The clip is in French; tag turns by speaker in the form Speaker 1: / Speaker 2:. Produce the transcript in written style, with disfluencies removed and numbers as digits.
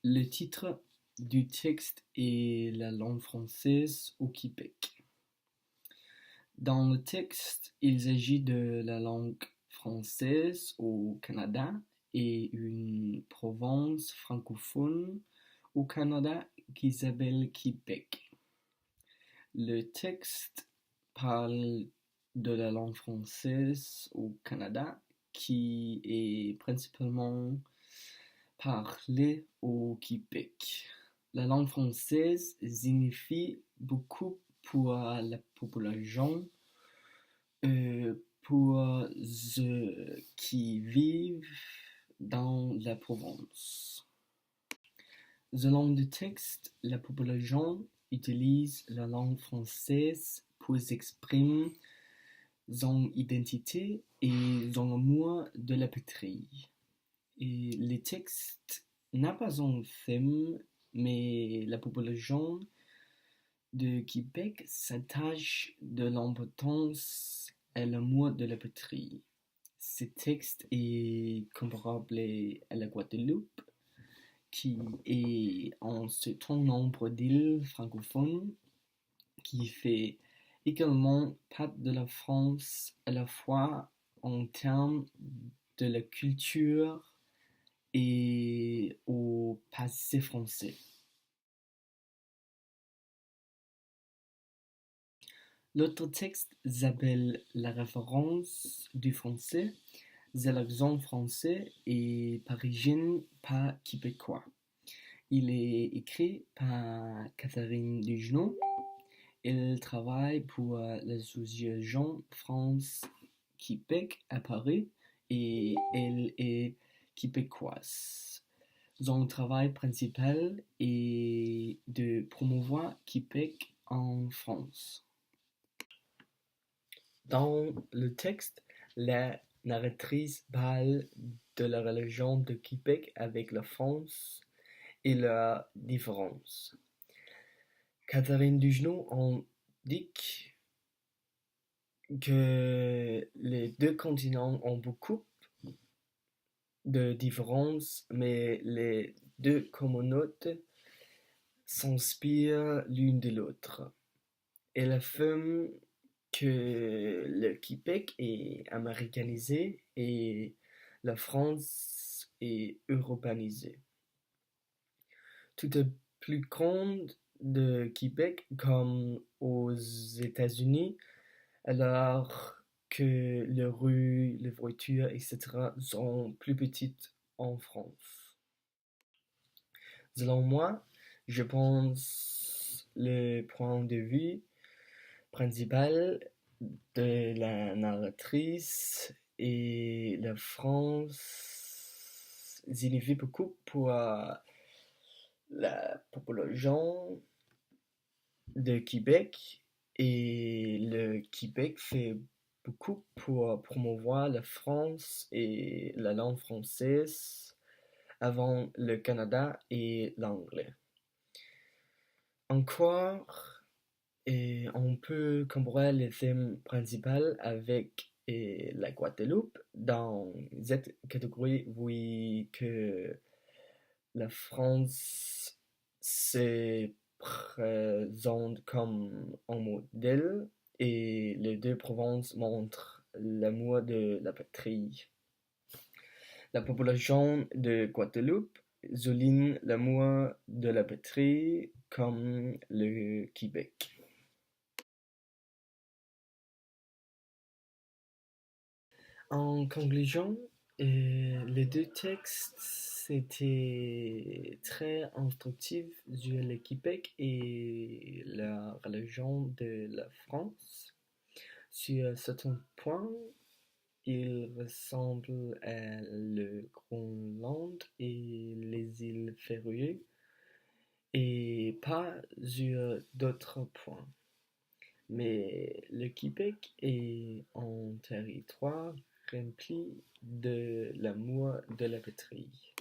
Speaker 1: Le titre du texte est la langue française au Québec. Dans le texte, il s'agit de la langue française au Canada et une province francophone au Canada qui s'appelle Québec. Le texte parle de la langue française au Canada qui est principalement parlée au Québec. La langue française signifie beaucoup pour la population, pour ceux qui vivent dans la province. Selon le texte, la population utilise la langue française pour s'exprimer son identité et son amour de la patrie. Et le texte n'a pas un thème, mais la population de Québec s'attache de l'importance à l'amour de la patrie. Ce texte est comparable à la Guadeloupe, qui est un certain nombre d'îles francophones qui fait également partie de la France à la fois en termes de la culture et au passé français. L'autre texte s'appelle La référence du français, c'est l'accent français et parisien pas québécois. Il est écrit par Catherine Dugenot. Elle travaille pour l'association France-Québec à Paris et elle est québécoise. Son travail principal est de promouvoir Québec en France. Dans le texte, la narratrice parle de la relation de Québec avec la France et leurs différences. Catherine Dugenot indique que les deux continents ont beaucoup de différences, mais les deux communautés s'inspirent l'une de l'autre. Elle affirme que le Québec est américanisé et la France est européanisée. Tout est plus grand de Québec comme aux États-Unis, alors que les rues, les voitures, etc. sont plus petites en France. Selon moi, je pense le point de vue principal de la narratrice et la France signifie beaucoup pour la population de Québec et le Québec fait beaucoup pour promouvoir la France et la langue française avant le Canada et l'anglais. Encore, on peut comparer le thème principal avec la Guadeloupe. Dans cette catégorie, oui, que la France se présente comme un modèle et les deux provinces montrent l'amour de la patrie. La population de Guadeloupe souligne l'amour de la patrie comme le Québec. En conclusion, les deux textes étaient très instructifs sur le Québec et la religion de la France. Sur certains points, ils ressemblent à le Groenland et les îles Féroé, et pas sur d'autres points. Mais le Québec est un territoire rempli de l'amour de la patrie.